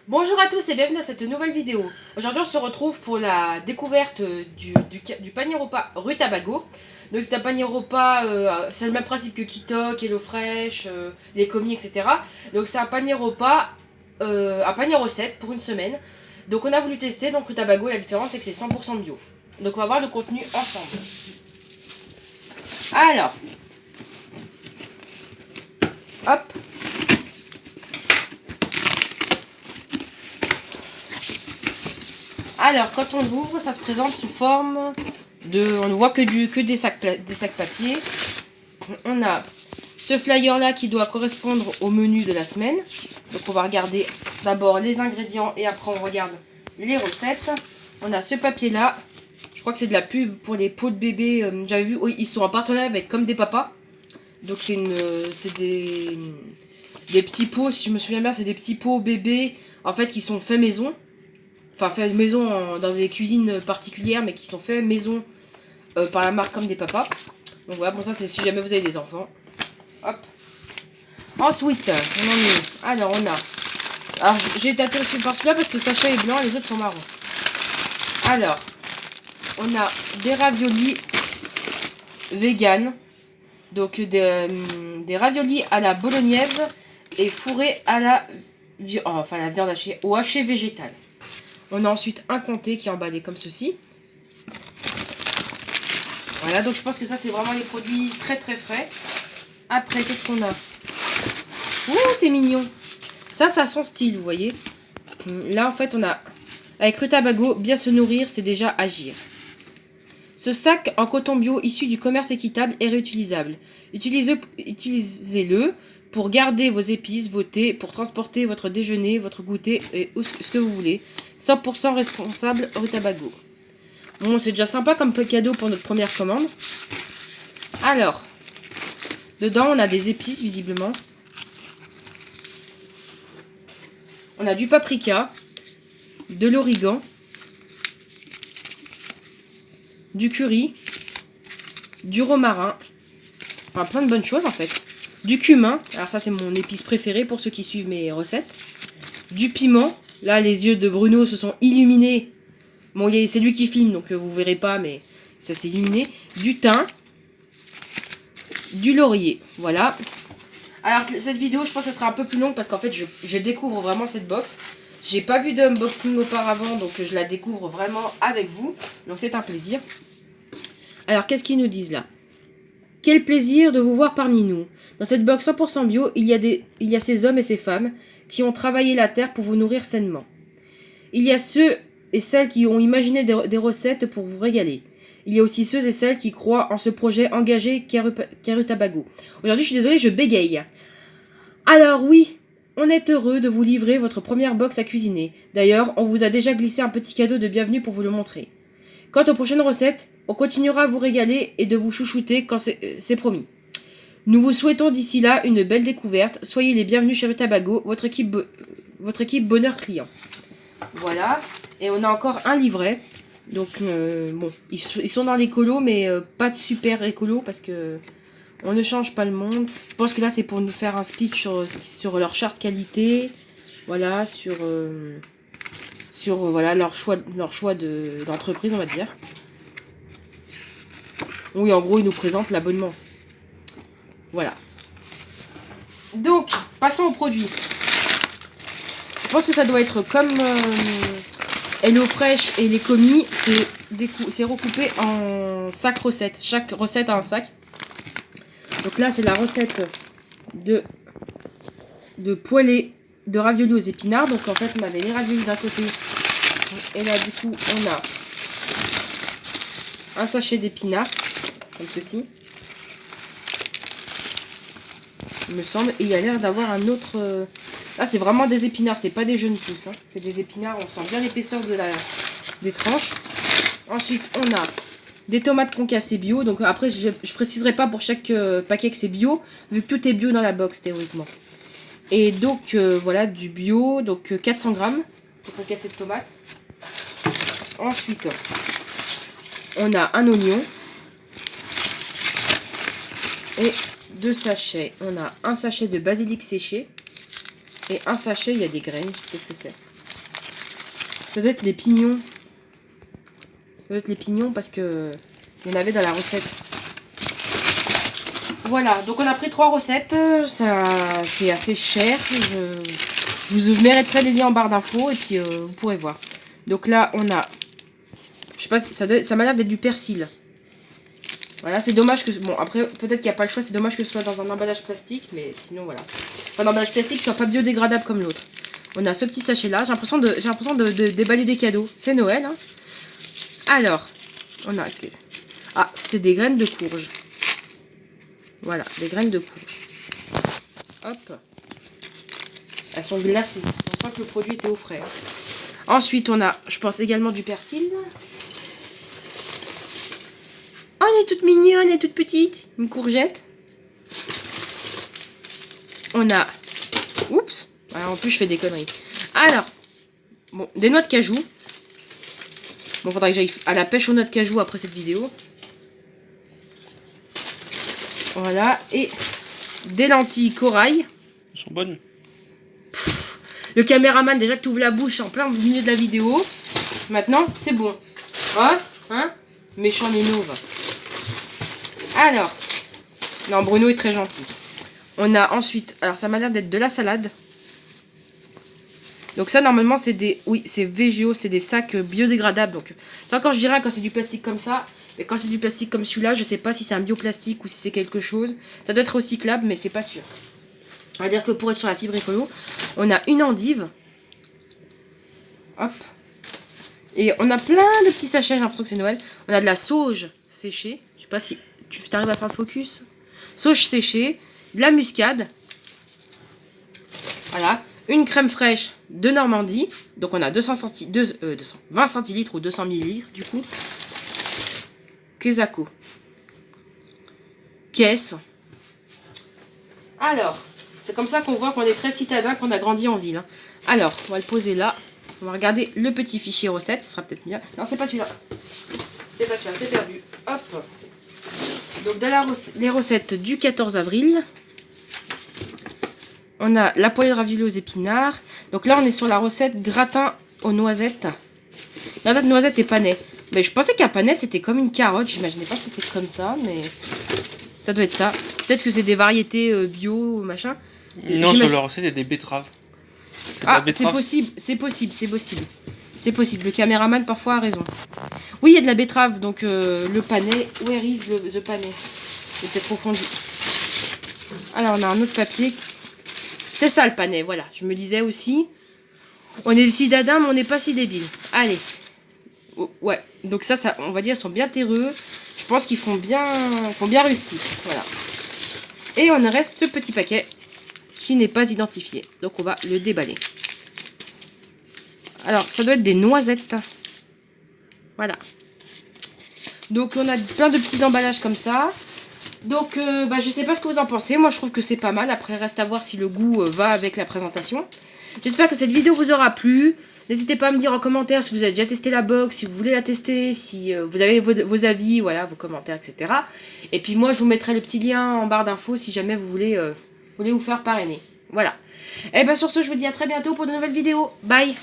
Bonjour à tous et bienvenue dans cette nouvelle vidéo. Aujourd'hui on se retrouve pour la découverte du panier repas Rutabago. Donc c'est un panier repas, c'est le même principe que Kitok, HelloFresh, les commis, etc. Donc c'est un panier repas, un panier recette pour une semaine. Donc on a voulu tester, donc Rutabago, la différence c'est que c'est 100% bio. Donc on va voir le contenu ensemble. Alors, hop. Alors, quand on l'ouvre, ça se présente sous forme de... On ne voit que des sacs papier. On a ce flyer-là qui doit correspondre au menu de la semaine. Donc, on va regarder d'abord les ingrédients et après on regarde les recettes. On a ce papier-là. Je crois que c'est de la pub pour les pots de bébé. J'avais vu, oui, ils sont en partenariat avec Comme des Papas. Donc, c'est des petits pots, si je me souviens bien, c'est des petits pots bébés, en fait, qui sont faits maison. Enfin, fait maison dans des cuisines particulières, mais qui sont faits maison par la marque Comme des Papas. Donc voilà, bon ça c'est si jamais vous avez des enfants. Hop. Ensuite, on en est. Alors on a. Alors j'ai été attirée par celui-là parce que le sachet est blanc et les autres sont marrons. Alors, on a des raviolis vegan. Donc des raviolis à la bolognaise et fourrés à la, la viande hachée, au haché végétal. On a ensuite un comté qui est emballé comme ceci. Voilà, donc je pense que ça, c'est vraiment les produits très très frais. Après, qu'est-ce qu'on a? Ouh, c'est mignon. Ça a son style, vous voyez. Là, en fait, on a... Avec Rutabago, bien se nourrir, c'est déjà agir. Ce sac en coton bio issu du commerce équitable est réutilisable. Utilisez-le pour garder vos épices, vos thés, pour transporter votre déjeuner, votre goûter et ce que vous voulez. 100% responsable Rutabago. Bon, c'est déjà sympa comme cadeau pour notre première commande. Alors, dedans, on a des épices, visiblement. On a du paprika, de l'origan, du curry, du romarin, enfin plein de bonnes choses en fait. Du cumin, alors ça c'est mon épice préférée pour ceux qui suivent mes recettes. Du piment, là les yeux de Bruno se sont illuminés. Bon, c'est lui qui filme, donc vous verrez pas, mais ça s'est illuminé. Du thym, du laurier, voilà. Alors cette vidéo, je pense que ça sera un peu plus longue parce qu'en fait, je découvre vraiment cette box. J'ai pas vu d'unboxing auparavant, donc je la découvre vraiment avec vous. Donc c'est un plaisir. Alors, qu'est-ce qu'ils nous disent là? Quel plaisir de vous voir parmi nous. Dans cette box 100% bio, il y a ces hommes et ces femmes qui ont travaillé la terre pour vous nourrir sainement. Il y a ceux et celles qui ont imaginé des recettes pour vous régaler. Il y a aussi ceux et celles qui croient en ce projet engagé qu'est Rutabago. Aujourd'hui, je suis désolée, je bégaye. Alors oui, on est heureux de vous livrer votre première box à cuisiner. D'ailleurs, on vous a déjà glissé un petit cadeau de bienvenue pour vous le montrer. Quant aux prochaines recettes, on continuera à vous régaler et de vous chouchouter quand c'est promis. Nous vous souhaitons d'ici là une belle découverte. Soyez les bienvenus chez Rutabago, votre équipe bonheur client. Voilà. Et on a encore un livret. Donc, bon, ils sont dans l'écolo, mais pas de super écolo parce que on ne change pas le monde. Je pense que là, c'est pour nous faire un speech sur leur charte qualité. Voilà, sur voilà, leur choix d'entreprise, on va dire. Oui, en gros, ils nous présentent l'abonnement. Voilà. Donc, passons au produit. Je pense que ça doit être comme HelloFresh et les commis. C'est recoupé en 5 recettes. Chaque recette a un sac. Donc là, c'est la recette de poêlée de raviolis aux épinards. Donc en fait, on avait les raviolis d'un côté. Et là, du coup, on a un sachet d'épinards. Comme ceci. Il me semble. Et il y a l'air d'avoir un autre... Là, c'est vraiment des épinards. C'est pas des jeunes pousses. Hein. C'est des épinards. On sent bien l'épaisseur des tranches. Ensuite, on a des tomates concassées bio. Donc après, je préciserai pas pour chaque paquet que c'est bio. Vu que tout est bio dans la box, théoriquement. Et donc, voilà, du bio. Donc, 400 grammes de concassées de tomates. Ensuite, on a un oignon. Et 2 sachets. On a un sachet de basilic séché. Et un sachet, il y a des graines. Qu'est-ce que c'est? Ça doit être les pignons. Ça doit être les pignons parce que il y en avait dans la recette. Voilà, donc on a pris 3 recettes. Ça, c'est assez cher. Je vous mériterai les liens en barre d'infos et puis vous pourrez voir. Donc là, on a... Je sais pas si ça m'a l'air d'être du persil. Voilà, c'est dommage que... Bon, après, peut-être qu'il n'y a pas le choix. C'est dommage que ce soit dans un emballage plastique. Mais sinon, voilà. Enfin, un emballage plastique soit pas biodégradable comme l'autre. On a ce petit sachet-là. J'ai l'impression de déballer des cadeaux. C'est Noël, hein. Alors, on a... Ah, c'est des graines de courge. Voilà, des graines de courge. Hop. Elles sont glacées. On sent que le produit était au frais. Ensuite, on a, je pense, également du persil. Oh, elle est toute mignonne, elle est toute petite. Une courgette. On a... Oups. Alors, en plus, je fais des conneries. Alors, bon, des noix de cajou. Bon, faudra que j'aille à la pêche aux noix de cajou après cette vidéo. Voilà, et des lentilles corail. Elles sont bonnes. Le caméraman, déjà que tu ouvres la bouche en plein milieu de la vidéo. Maintenant, c'est bon. Hein méchant Minouve. Alors, non, Bruno est très gentil. On a ensuite, alors ça m'a l'air d'être de la salade. Donc ça, normalement, c'est des, oui, c'est VGO, c'est des sacs biodégradables. Donc, ça encore, je dirais, quand c'est du plastique comme ça. Mais quand c'est du plastique comme celui-là, je sais pas si c'est un bioplastique ou si c'est quelque chose. Ça doit être recyclable, mais c'est pas sûr. On va dire que pour être sur la fibre écolo, on a une endive. Hop. Et on a plein de petits sachets, j'ai l'impression que c'est Noël. On a de la sauge séchée. Je sais pas si tu arrives à faire le focus. Sauge séchée, de la muscade. Voilà. Une crème fraîche de Normandie. Donc on a 20 centilitres ou 200 millilitres du coup. Quesaco. Caisse. Alors, c'est comme ça qu'on voit qu'on est très citadin, qu'on a grandi en ville. Hein. Alors, on va le poser là. On va regarder le petit fichier recette. Ce sera peut-être bien. Non, c'est pas celui-là. C'est pas celui-là, c'est perdu. Hop. Donc, dans les recettes du 14 avril, on a la poêlée de raviolis aux épinards. Donc là, on est sur la recette gratin aux noisettes. Gratin de noisettes et panais. Mais je pensais qu'un panais, c'était comme une carotte. J'imaginais pas que c'était comme ça, mais ça doit être ça. Peut-être que c'est des variétés bio, machin. Non, sur la recette, il y a des betteraves. Ah, c'est possible, c'est possible, c'est possible. C'est possible, le caméraman parfois a raison. Oui, il y a de la betterave, donc le panais. Where is the panais? C'est peut-être au fond du... Alors, on a un autre papier. C'est ça le panais, voilà. Je me disais aussi. On est si dadin, mais on n'est pas si débile. Allez. Oh, ouais, donc ça, on va dire, sont bien terreux. Je pense qu'ils font bien rustiques. Voilà. Et on reste ce petit paquet qui n'est pas identifié. Donc on va le déballer. Alors, ça doit être des noisettes. Voilà. Donc on a plein de petits emballages comme ça. Donc je sais pas ce que vous en pensez. Moi je trouve que c'est pas mal. Après reste à voir si le goût va avec la présentation. J'espère que cette vidéo vous aura plu. N'hésitez pas à me dire en commentaire si vous avez déjà testé la box, si vous voulez la tester, si vous avez vos avis, voilà, vos commentaires, etc. Et puis moi je vous mettrai le petit lien en barre d'infos si jamais vous voulez vous faire parrainer. Voilà. Et bien sur ce, je vous dis à très bientôt pour de nouvelles vidéos. Bye!